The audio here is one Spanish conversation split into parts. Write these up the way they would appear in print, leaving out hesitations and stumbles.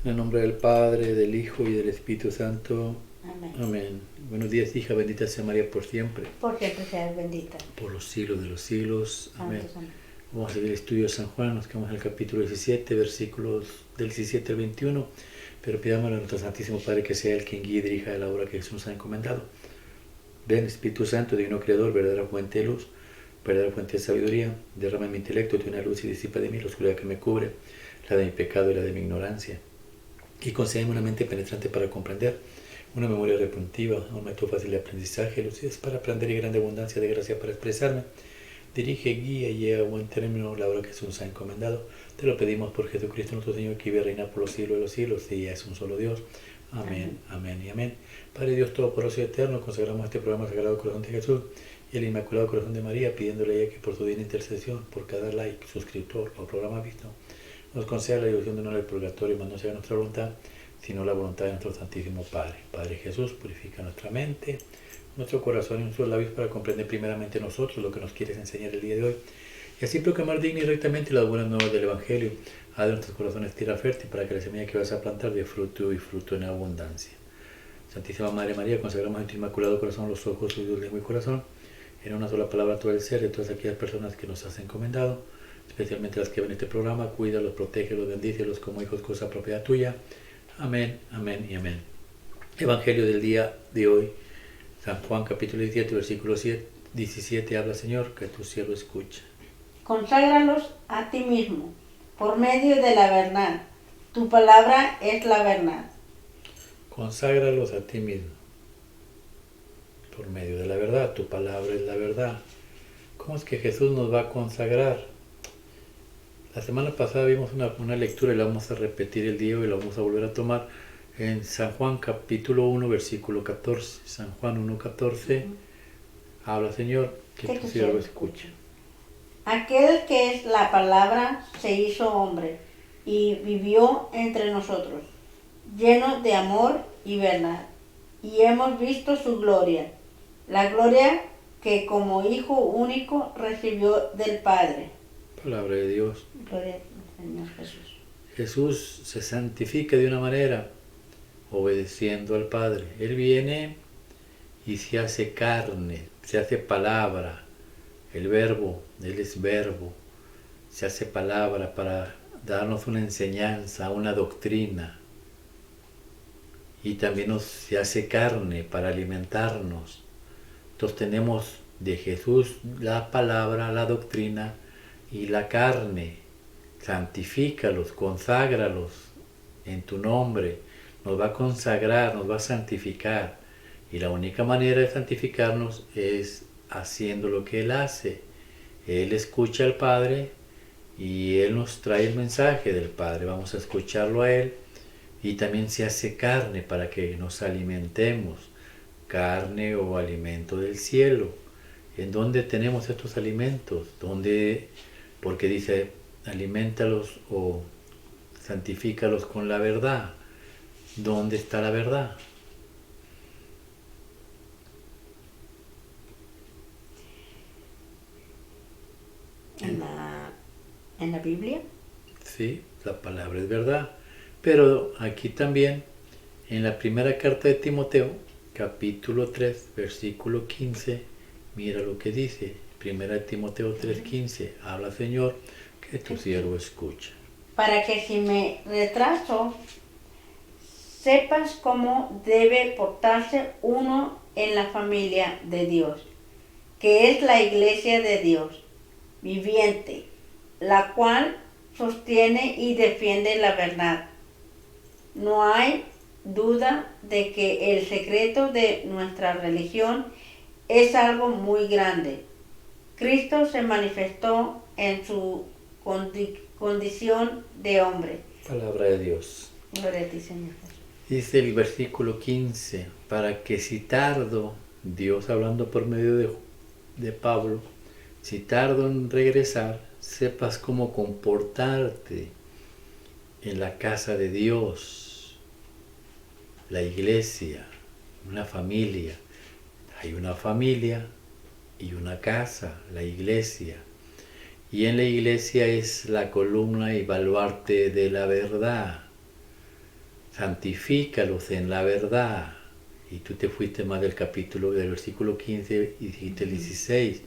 En el nombre del Padre, del Hijo y del Espíritu Santo. Amén. Amén. Buenos días, hija, bendita sea María por siempre, Por siempre seas bendita. por los siglos de los siglos. Amén. Santos, amén. Vamos a seguir el estudio de San Juan, nos quedamos en el capítulo 17, versículos del 17 al 21, pero pidámosle a nuestro Santísimo Padre que sea el quien guíe y dirija la obra que Jesús nos ha encomendado. Ven, Espíritu Santo, divino Creador, verdadera fuente de luz, verdadera fuente de sabiduría, derrama en mi intelecto de una luz y disipa de mí la oscuridad que me cubre, la de mi pecado y la de mi ignorancia. Y concédeme una mente penetrante para comprender, una memoria retentiva, un método fácil de aprendizaje, lucidez para aprender y grande abundancia de gracia para expresarme. Dirige, guía y lleva a buen término la obra que Jesús nos ha encomendado. Te lo pedimos por Jesucristo nuestro Señor, que vive y reina por los siglos de los siglos, y ya es un solo Dios. Amén, amén y amén. Padre Dios Todopoderoso y Eterno, consagramos este programa al Sagrado Corazón de Jesús y el Inmaculado Corazón de María, pidiéndole a ella que por su divina intercesión, por cada like, suscriptor o programa visto, nos conceda la ilusión de no el purgatorio, mas no sea nuestra voluntad, sino la voluntad de nuestro Santísimo Padre. Padre Jesús, purifica nuestra mente, nuestro corazón y nuestros labios para comprender primeramente nosotros lo que nos quieres enseñar el día de hoy, y así proclamar digna y rectamente las buenas nuevas del Evangelio. Haz de nuestros corazones tierra fértil para que la semilla que vas a plantar dé fruto y fruto en abundancia. Santísima Madre María, consagramos en tu Inmaculado Corazón los ojos, oídos, lengua y corazón, en una sola palabra todo el ser de todas aquellas personas que nos has encomendado, especialmente las que ven este programa. Cuídalos, protégelos, bendícelos como hijos, cosa propiedad tuya. Amén, amén y amén. Evangelio del día de hoy, San Juan capítulo 17, versículo 17, habla Señor, que tu siervo escucha. Conságralos a ti mismo, por medio de la verdad. Tu palabra es la verdad. Conságralos a ti mismo, por medio de la verdad, tu palabra es la verdad. ¿Cómo es que Jesús nos va a consagrar? La semana pasada vimos una lectura y la vamos a repetir el día y la vamos a volver a tomar en San Juan capítulo 1 versículo 14. San Juan 1:14 habla Señor, que tu siervo escucha. Aquel que es la palabra se hizo hombre y vivió entre nosotros, lleno de amor y verdad. Y hemos visto su gloria, la gloria que como Hijo único recibió del Padre. Palabra de Dios. Gloria al Señor Jesús. Jesús se santifica de una manera obedeciendo al Padre. Él viene y se hace carne, se hace palabra. El verbo, Él es verbo, se hace palabra para darnos una enseñanza, una doctrina. Y también se hace carne para alimentarnos. Entonces tenemos de Jesús la palabra, la doctrina y la carne. Santifícalos, conságralos en tu nombre. Nos va a consagrar, nos va a santificar. Y la única manera de santificarnos es haciendo lo que Él hace. Él escucha al Padre y Él nos trae el mensaje del Padre. Vamos a escucharlo a Él. Y también se hace carne para que nos alimentemos. Carne o alimento del cielo. ¿En dónde tenemos estos alimentos? ¿Dónde? Porque dice, alimentalos o santifícalos con la verdad. ¿Dónde está la verdad? ¿En la Biblia? Sí, la palabra es verdad. Pero aquí también, en la primera carta de Timoteo, capítulo 3, versículo 15, mira lo que dice. Primera Timoteo 3:15, habla Señor, que tu siervo escucha. Para que si me retraso, sepas cómo debe portarse uno en la familia de Dios, que es la iglesia de Dios viviente, la cual sostiene y defiende la verdad. No hay duda de que el secreto de nuestra religión es algo muy grande. Cristo se manifestó en su condición de hombre. Palabra de Dios. Gloria a ti, Señor Jesús. Dice el versículo 15, para que si tardo, Dios hablando por medio de Pablo, si tardo en regresar, sepas cómo comportarte en la casa de Dios, la iglesia, una familia. Hay una familia y una casa, la iglesia. Y en la iglesia es la columna y baluarte de la verdad. santifícalos en la verdad. Y tú te fuiste más del capítulo, del versículo 15 y dijiste el 16.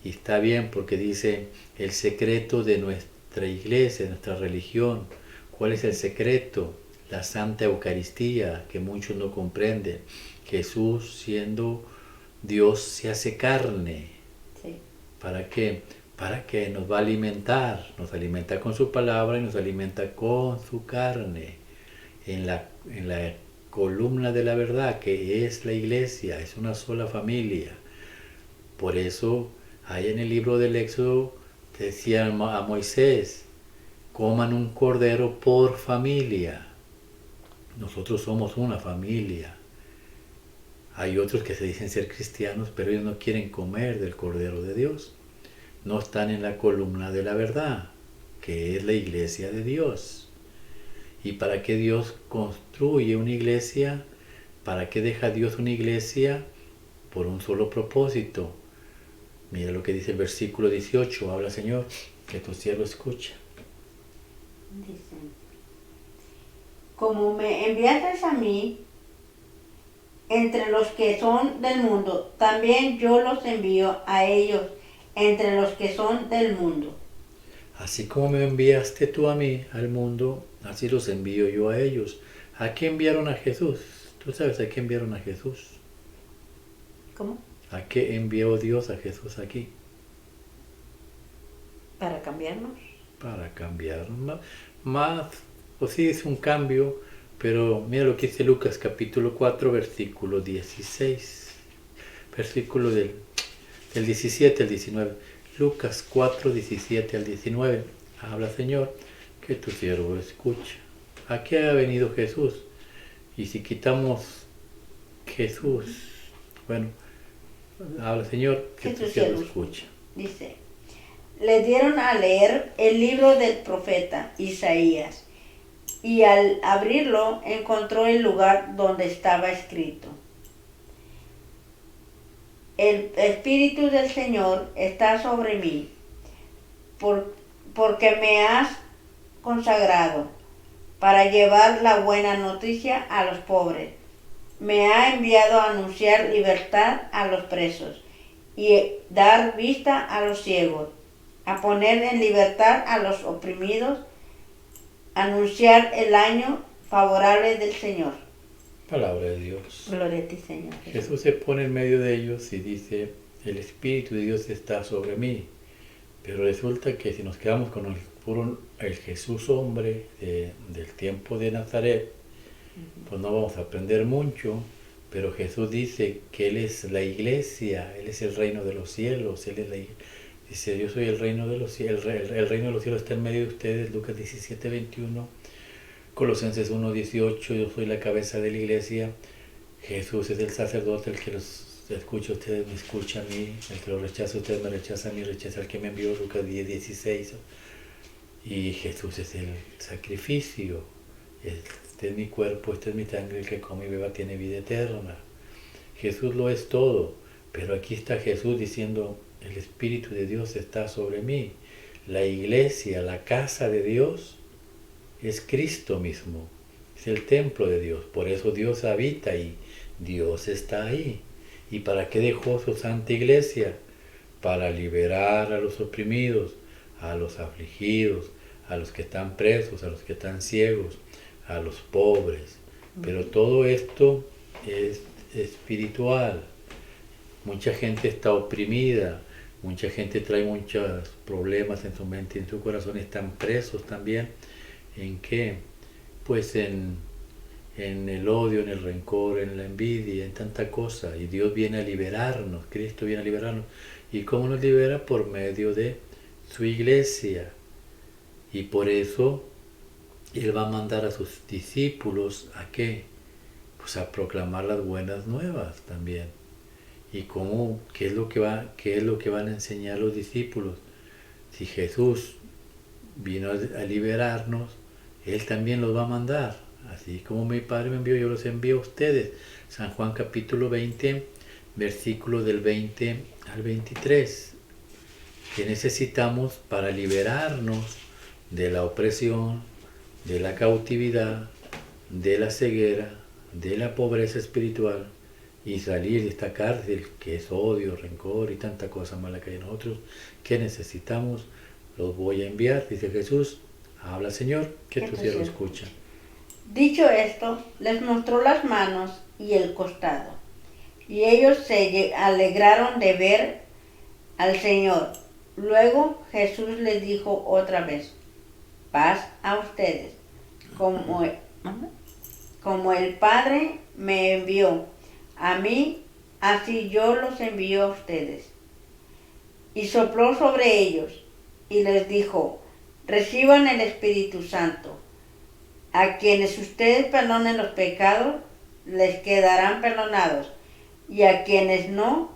Y está bien porque dice el secreto de nuestra iglesia, de nuestra religión. ¿Cuál es el secreto? La Santa Eucaristía, que muchos no comprenden. Jesús, siendo Dios, se hace carne. Sí. ¿Para qué? Para que nos va a alimentar. Nos alimenta con su palabra y nos alimenta con su carne. En la columna de la verdad, que es la iglesia, es una sola familia. Por eso, ahí en el libro del Éxodo, decían a Moisés, coman un cordero por familia. Nosotros somos una familia. Hay otros que se dicen ser cristianos, pero ellos no quieren comer del Cordero de Dios. No están en la columna de la verdad, que es la iglesia de Dios. ¿Y para qué Dios construye una iglesia? ¿Para qué deja Dios una iglesia? Por un solo propósito. Mira lo que dice el versículo 18. Habla, Señor, que tu siervo escucha. Dice, como me enviaste a mí, entre los que son del mundo, también yo los envío a ellos, entre los que son del mundo. Así como me enviaste tú a mí, al mundo, así los envío yo a ellos. ¿A qué enviaron a Jesús? ¿Tú sabes a qué enviaron a Jesús? ¿Cómo? ¿A qué envió Dios a Jesús aquí? Para cambiarnos. Para cambiar. Más, pues sí es un cambio, pero mira lo que dice Lucas capítulo 4, versículo 16. Versículo del 17 al 19. Lucas 4, 17 al 19. Habla, Señor, que tu siervo escucha. ¿A qué ha venido Jesús? Y si quitamos Jesús, bueno, habla, Señor, que tu siervo escucha. Dice, le dieron a leer el libro del profeta Isaías, y al abrirlo encontró el lugar donde estaba escrito: el Espíritu del Señor está sobre mí, porque me has consagrado para llevar la buena noticia a los pobres. Me ha enviado a anunciar libertad a los presos y dar vista a los ciegos, a poner en libertad a los oprimidos, anunciar el año favorable del Señor. Palabra de Dios. Gloria a ti, Señor. Jesús se pone en medio de ellos y dice, el Espíritu de Dios está sobre mí. Pero resulta que si nos quedamos con el Jesús hombre del tiempo de Nazaret, pues no vamos a aprender mucho, pero Jesús dice que Él es la iglesia, Él es el reino de los cielos, Él es dice, yo soy el reino de los cielos, el reino de los cielos está en medio de ustedes, Lucas 17, 21, Colosenses 1, 18, yo soy la cabeza de la iglesia, Jesús es el sacerdote, el que los escucha a ustedes, me escucha a mí, el que los rechaza a ustedes me rechaza a mí, rechaza al que me envió, Lucas 10, 16, y Jesús es el sacrificio, este es mi cuerpo, este es mi sangre, el que come y beba tiene vida eterna. Jesús lo es todo, pero aquí está Jesús diciendo, el Espíritu de Dios está sobre mí. La iglesia, la casa de Dios, es Cristo mismo, es el templo de Dios, por eso Dios habita ahí, Dios está ahí. ¿Y para qué dejó su santa iglesia? Para liberar a los oprimidos, a los afligidos, a los que están presos, a los que están ciegos, a los pobres. Pero todo esto es espiritual. Mucha gente está oprimida, mucha gente trae muchos problemas en su mente y en su corazón, están presos también. ¿En qué? Pues en el odio, en el rencor, en la envidia, en tanta cosa. Y Dios viene a liberarnos, Cristo viene a liberarnos. ¿Y cómo nos libera? Por medio de su iglesia. Y por eso Él va a mandar a sus discípulos ¿a qué? Pues a proclamar las buenas nuevas también. ¿Y cómo? ¿Qué es lo que van a enseñar los discípulos? Si Jesús vino a liberarnos, Él también los va a mandar. Así como mi Padre me envió, yo los envío a ustedes. San Juan capítulo 20, versículo del 20 al 23. ¿Qué necesitamos para liberarnos de la opresión, de la cautividad, de la ceguera, de la pobreza espiritual y salir de esta cárcel que es odio, rencor y tanta cosa mala que hay en nosotros que necesitamos. Los voy a enviar, dice Jesús. Habla, Señor, que tu siervo escucha. Dicho esto, les mostró las manos y el costado, y ellos se alegraron de ver al Señor. Luego Jesús les dijo otra vez: paz a ustedes. Como el Padre me envió a mí, así yo los envío a ustedes. Y sopló sobre ellos y les dijo: reciban el Espíritu Santo. A quienes ustedes perdonen los pecados, les quedarán perdonados, y a quienes no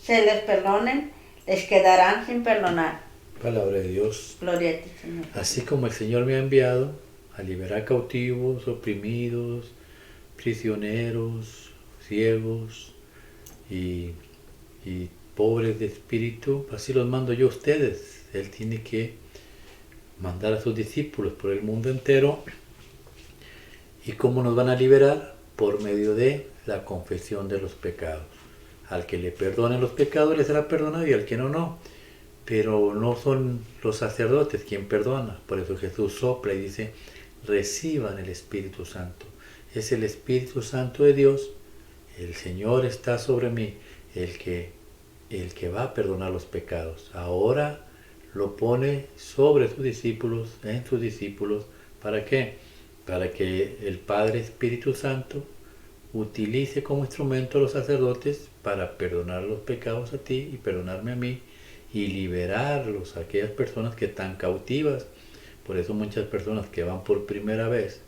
se les perdonen, les quedarán sin perdonar. Palabra de Dios. Gloria a ti, Señor. Así como el Señor me ha enviado a liberar cautivos, oprimidos, prisioneros, ciegos y pobres de espíritu, así los mando yo a ustedes. Él tiene que mandar a sus discípulos por el mundo entero. ¿Y cómo nos van a liberar? Por medio de la confesión de los pecados. Al que le perdonen los pecados le será perdonado y al que no, no. Pero no son los sacerdotes quien perdona. Por eso Jesús sopla y dice: reciban el Espíritu Santo. Es el Espíritu Santo de Dios. El Señor está sobre mí, el que va a perdonar los pecados. Ahora lo pone sobre sus discípulos, en sus discípulos. ¿Para qué? Para que el Padre Espíritu Santo utilice como instrumento a los sacerdotes para perdonar los pecados a ti y perdonarme a mí y liberarlos a aquellas personas que están cautivas. Por eso muchas personas que van por primera vez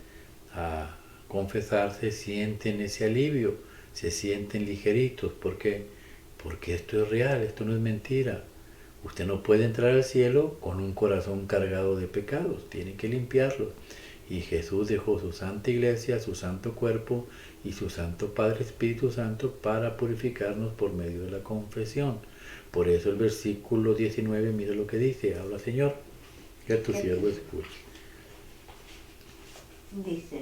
a confesarse sienten ese alivio, se sienten ligeritos. ¿Por qué? Porque esto es real, esto no es mentira. Usted no puede entrar al cielo con un corazón cargado de pecados, tiene que limpiarlos. Y Jesús dejó su santa iglesia, su santo cuerpo y su santo Padre Espíritu Santo para purificarnos por medio de la confesión. Por eso el versículo 19, mira lo que dice: habla, Señor, que tu siervo escuche. Dice: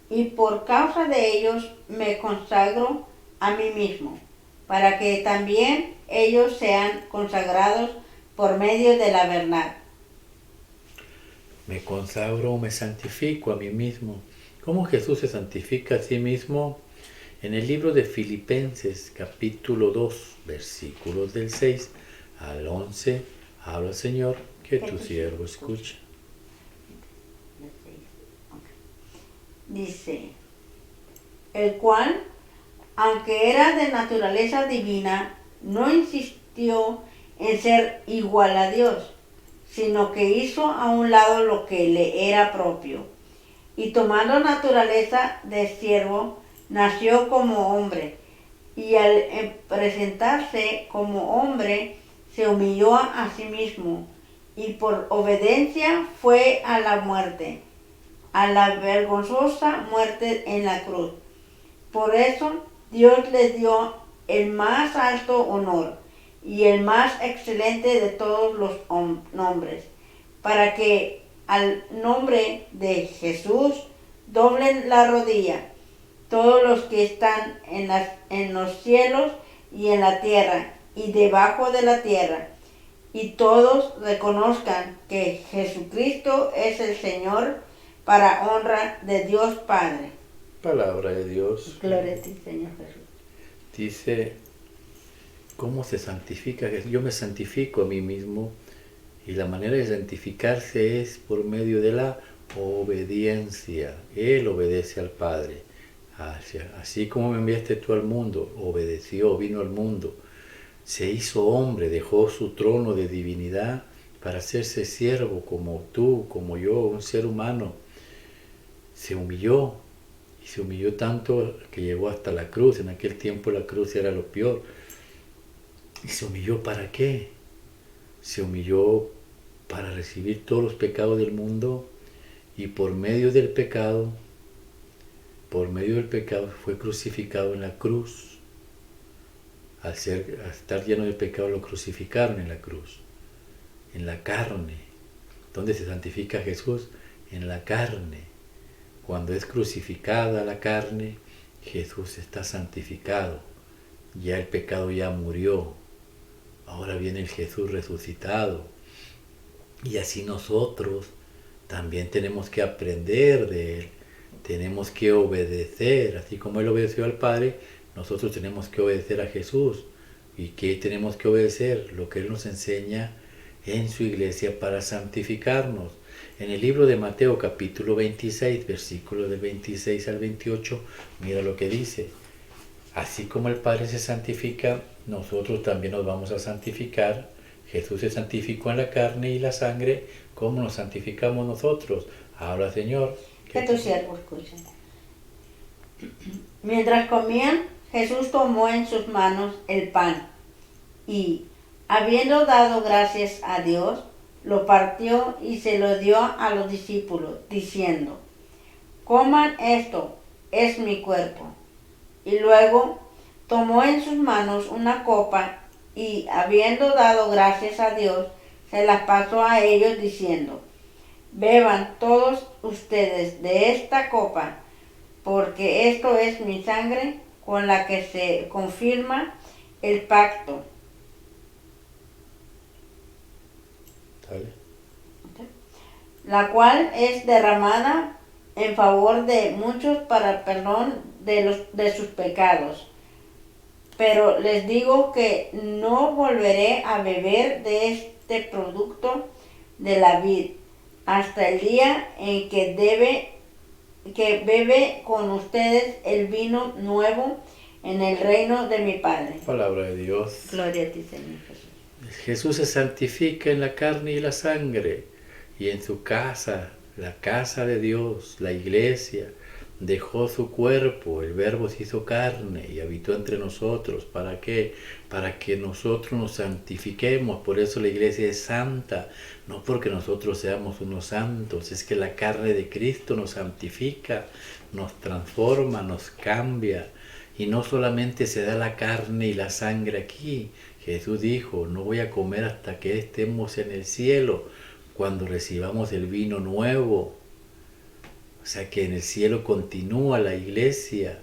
y por causa de ellos me consagro a mí mismo, para que también ellos sean consagrados por medio de la verdad. Me consagro o me santifico a mí mismo. ¿Cómo Jesús se santifica a sí mismo? En el libro de Filipenses, capítulo 2, versículos del 6 al 11, habla, Señor, que tu siervo escucha. Dice: el cual, aunque era de naturaleza divina, no insistió en ser igual a Dios, sino que hizo a un lado lo que le era propio, y tomando naturaleza de siervo, nació como hombre, y al presentarse como hombre, se humilló a sí mismo, y por obediencia fue a la muerte, a la vergonzosa muerte en la cruz. Por eso Dios le dio el más alto honor y el más excelente de todos los nombres, para que al nombre de Jesús doblen la rodilla todos los que están en los cielos y en la tierra y debajo de la tierra, y todos reconozcan que Jesucristo es el Señor, para honra de Dios Padre. Palabra de Dios. Gloria a ti, Señor Jesús. Dice: ¿cómo se santifica? Yo me santifico a mí mismo, y la manera de santificarse es por medio de la obediencia. Él obedece al Padre. Así como me enviaste tú al mundo, obedeció, vino al mundo, se hizo hombre, dejó su trono de divinidad para hacerse siervo como tú, como yo, un ser humano. Se humilló, y se humilló tanto que llegó hasta la cruz. En aquel tiempo la cruz era lo peor. ¿Y se humilló para qué? Se humilló para recibir todos los pecados del mundo, y por medio del pecado fue crucificado en la cruz. Al estar lleno de pecado lo crucificaron en la cruz, en la carne. ¿Dónde se santifica Jesús? en la carne. Cuando es crucificada la carne, Jesús está santificado. Ya el pecado ya murió. Ahora viene el Jesús resucitado. Y así nosotros también tenemos que aprender de Él. Tenemos que obedecer. Así como Él obedeció al Padre, nosotros tenemos que obedecer a Jesús. ¿Y qué tenemos que obedecer? Lo que Él nos enseña en su iglesia para santificarnos. En el libro de Mateo capítulo 26, versículos del 26 al 28, mira lo que dice. Así como el Padre se santifica, nosotros también nos vamos a santificar. Jesús se santificó en la carne y la sangre, ¿cómo nos santificamos nosotros? Habla, Señor. Que tu siervo escuche. Mientras comían, Jesús tomó en sus manos el pan y, habiendo dado gracias a Dios, lo partió y se lo dio a los discípulos, diciendo: coman esto, es mi cuerpo. Y luego tomó en sus manos una copa y, habiendo dado gracias a Dios, se las pasó a ellos, diciendo: beban todos ustedes de esta copa, porque esto es mi sangre con la que se confirma el pacto. ¿Sale? La cual es derramada en favor de muchos para el perdón de sus pecados. Pero les digo que no volveré a beber de este producto de la vid hasta el día en que bebe con ustedes el vino nuevo en el reino de mi Padre. Palabra de Dios. Gloria a ti, Señor Jesús. Jesús se santifica en la carne y la sangre, y en su casa, la casa de Dios, la iglesia, dejó su cuerpo, el Verbo se hizo carne y habitó entre nosotros. ¿Para qué? Para que nosotros nos santifiquemos. Por eso la iglesia es santa, no porque nosotros seamos unos santos, es que la carne de Cristo nos santifica, nos transforma, nos cambia. Y no solamente se da la carne y la sangre aquí. Jesús dijo: no voy a comer hasta que estemos en el cielo, cuando recibamos el vino nuevo. O sea que en el cielo continúa la iglesia.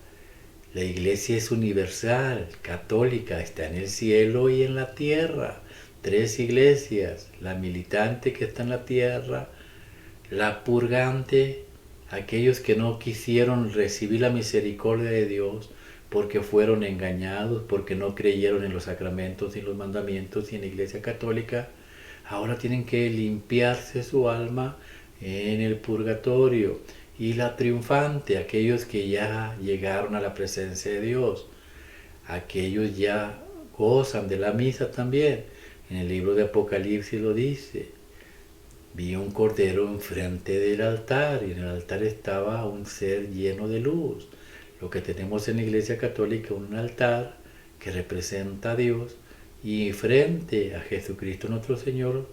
La iglesia es universal, católica, está en el cielo y en la tierra. 3 iglesias: la militante que está en la tierra, la purgante, aquellos que no quisieron recibir la misericordia de Dios porque fueron engañados, porque no creyeron en los sacramentos y los mandamientos y en la iglesia católica, ahora tienen que limpiarse su alma en el purgatorio. Y la triunfante, aquellos que ya llegaron a la presencia de Dios, aquellos ya gozan de la misa también. En el libro de Apocalipsis lo dice: vi un cordero enfrente del altar, y en el altar estaba un ser lleno de luz. Lo que tenemos en la iglesia católica, un altar que representa a Dios, y frente a Jesucristo nuestro Señor,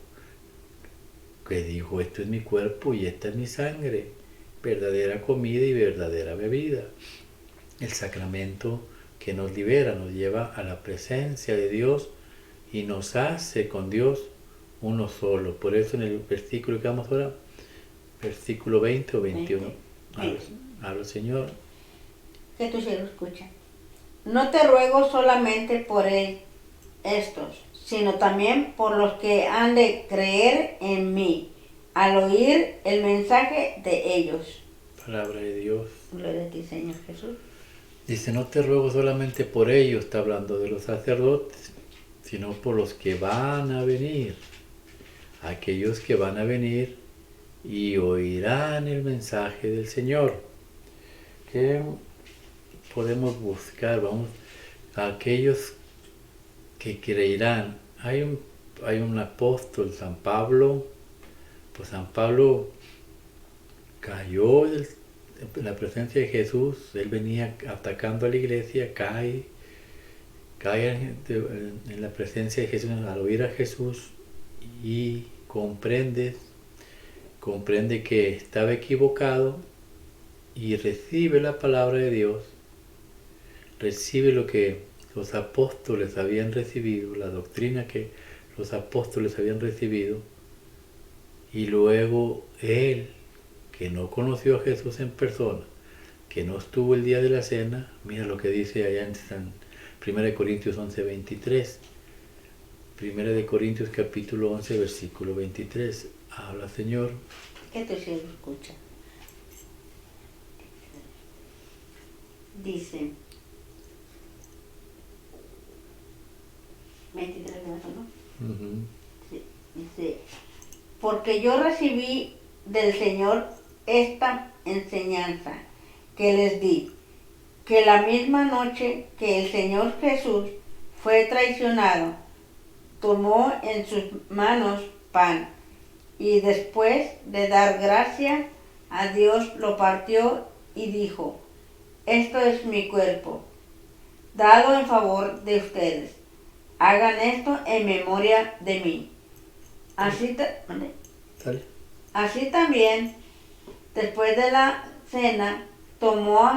que dijo: esto es mi cuerpo y esta es mi sangre, verdadera comida y verdadera bebida. El sacramento que nos libera, nos lleva a la presencia de Dios y nos hace con Dios uno solo. Por eso en el versículo que vamos ahora, versículo 20 o 21, habla Señor. Que tu siervo escucha. No te ruego solamente por estos, sino también por los que han de creer en mí, al oír el mensaje de ellos. Palabra de Dios. Gloria a ti, Señor Jesús. Dice: no te ruego solamente por ellos, está hablando de los sacerdotes, sino por los que van a venir. Aquellos que van a venir y oirán el mensaje del Señor. ¿Qué podemos buscar? Vamos a aquellos que creerán. Hay un apóstol, San Pablo. Pues San Pablo cayó en la presencia de Jesús. Él venía atacando a la iglesia, cae en la presencia de Jesús al oír a Jesús y comprende que estaba equivocado y recibe la palabra de Dios, recibe lo que los apóstoles habían recibido, la doctrina que los apóstoles habían recibido, y luego él que no conoció a Jesús en persona, que no estuvo el día de la cena, mira lo que dice allá en 1 Corintios 11, 23. 1 Corintios capítulo 11, versículo 23. Habla, Señor. Que tu siervo escucha. Dice, 23, ¿no? Uh-huh. Sí, dice, porque yo recibí del Señor esta enseñanza que les di, que la misma noche que el Señor Jesús fue traicionado, tomó en sus manos pan y después de dar gracias a Dios lo partió y dijo, esto es mi cuerpo, dado en favor de ustedes. Hagan esto en memoria de mí. Así también, después de la cena, tomó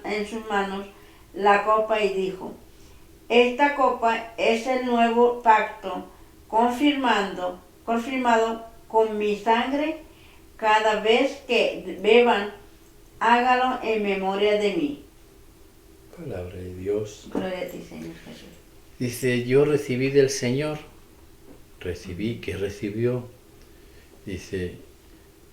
en sus manos la copa y dijo, esta copa es el nuevo pacto, confirmado con mi sangre. Cada vez que beban, hágalo en memoria de mí. Palabra de Dios. Gloria a ti, Señor Jesús. Dice, yo recibí del Señor. Recibí, ¿qué recibió? Dice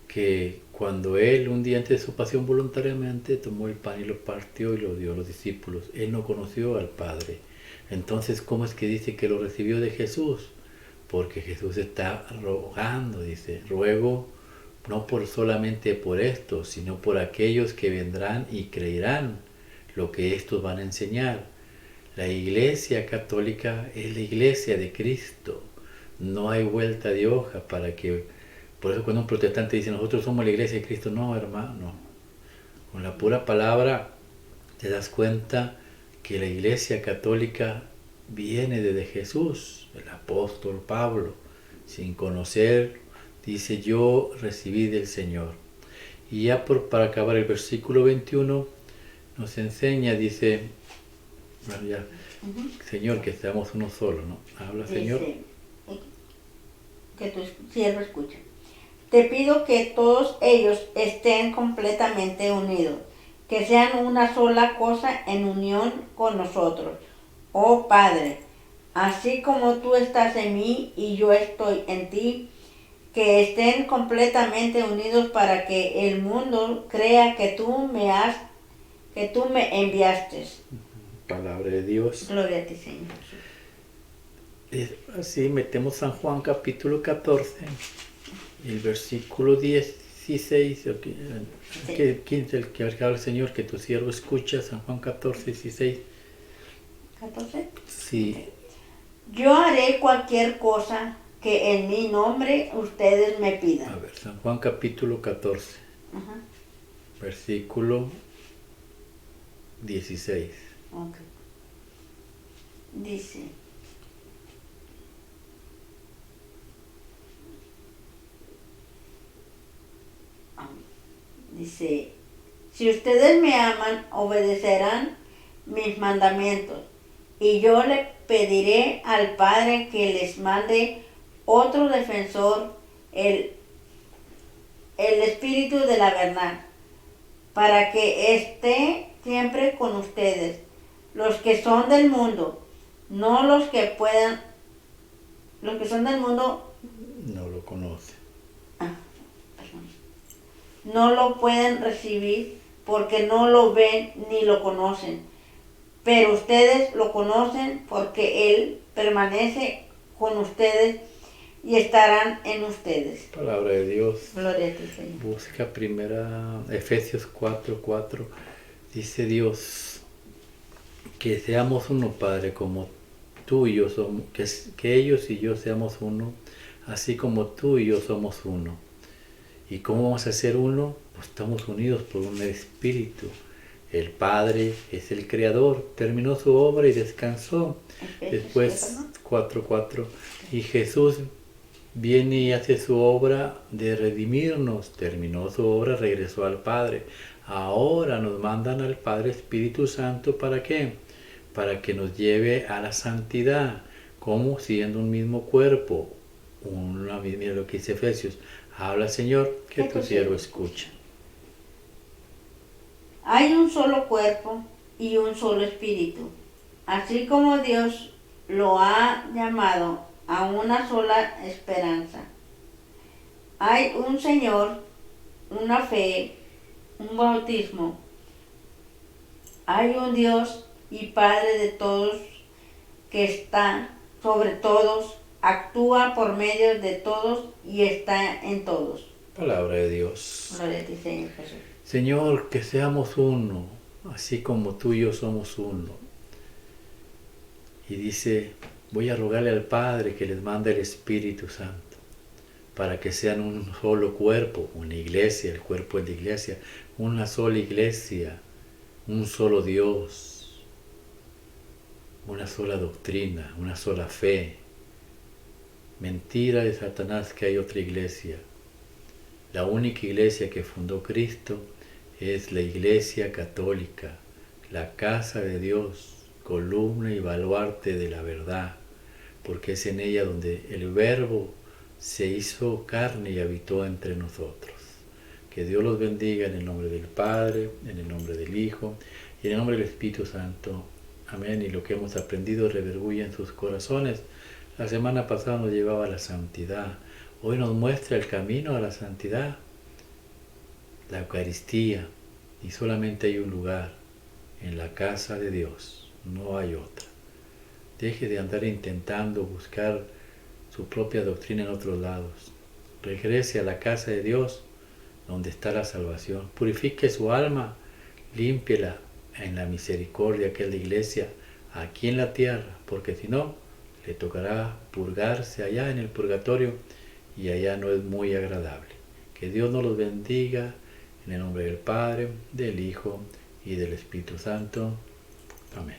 que cuando Él, un día antes de su pasión voluntariamente, tomó el pan y lo partió y lo dio a los discípulos. Él no conoció al Padre. Entonces, ¿cómo es que dice que lo recibió de Jesús? Porque Jesús está rogando, dice, ruego no por solamente por esto, sino por aquellos que vendrán y creerán lo que estos van a enseñar. La Iglesia Católica es la Iglesia de Cristo. No hay vuelta de hoja para que... Por eso cuando un protestante dice, nosotros somos la Iglesia de Cristo, no, hermano. Con la pura palabra te das cuenta que la Iglesia Católica viene desde Jesús, el apóstol Pablo, sin conocer, dice, yo recibí del Señor. Y ya para acabar el versículo 21, nos enseña, dice, bueno, ya, Señor, que seamos uno solo, ¿no? Habla, dice, Señor. Que tu siervo escuche. Te pido que todos ellos estén completamente unidos, que sean una sola cosa en unión con nosotros. Oh Padre, así como tú estás en mí y yo estoy en ti, que estén completamente unidos para que el mundo crea que tú me enviaste. Palabra de Dios. Gloria a ti, Señor. Así metemos San Juan capítulo 14, el versículo 16, que 15, el que habla el Señor, que tu siervo escucha, San Juan 14, 16. ¿14? Sí. Yo haré cualquier cosa que en mi nombre ustedes me pidan. A ver, San Juan capítulo 14, versículo 16. Ok. Dice, si ustedes me aman, obedecerán mis mandamientos, y yo le pediré al Padre que les mande otro defensor, el Espíritu de la verdad, para que esté siempre con ustedes. Los que son del mundo, no los que son del mundo no lo conocen. No lo pueden recibir porque no lo ven ni lo conocen. Pero ustedes lo conocen porque Él permanece con ustedes y estarán en ustedes. Palabra de Dios. Gloria a ti, Señor. Busca primera Efesios 4:4. Dice Dios, que seamos uno, Padre, como tú y yo somos, que ellos y yo seamos uno, así como tú y yo somos uno. ¿Y cómo vamos a ser uno? Pues estamos unidos por un espíritu. El Padre es el Creador, terminó su obra y descansó. Después 4:4. Y Jesús viene y hace su obra de redimirnos, terminó su obra, regresó al Padre. Ahora nos mandan al Padre Espíritu Santo, ¿para qué? Para que nos lleve a la santidad, como siendo un mismo cuerpo. Mira lo que dice Efesios, Habla, Señor, que tu siervo escucha. Hay un solo cuerpo y un solo espíritu, así como Dios lo ha llamado a una sola esperanza. Hay un Señor, una fe, un bautismo. Hay un Dios y Padre de todos, que está sobre todos, actúa por medio de todos y está en todos. Palabra de Dios. Gloria a ti, Señor Jesús. Señor, que seamos uno, así como tú y yo somos uno. Y dice, voy a rogarle al Padre que les mande el Espíritu Santo, para que sean un solo cuerpo, una iglesia, el cuerpo de la iglesia, una sola iglesia, un solo Dios, una sola doctrina, una sola fe. Mentira de Satanás que hay otra iglesia. La única iglesia que fundó Cristo es la Iglesia Católica, la casa de Dios, columna y baluarte de la verdad, porque es en ella donde el Verbo se hizo carne y habitó entre nosotros. Que Dios los bendiga en el nombre del Padre, en el nombre del Hijo y en el nombre del Espíritu Santo. Amén. Y lo que hemos aprendido revergulla en sus corazones. La semana pasada nos llevaba a la santidad. Hoy nos muestra el camino a la santidad, la Eucaristía, y solamente hay un lugar, en la casa de Dios, no hay otra. Deje de andar intentando buscar su propia doctrina en otros lados. Regrese a la casa de Dios, donde está la salvación. Purifique su alma, límpiela en la misericordia que es la iglesia aquí en la tierra, porque si no, le tocará purgarse allá en el purgatorio, y allá no es muy agradable. Que Dios nos los bendiga en el nombre del Padre, del Hijo y del Espíritu Santo. Amén.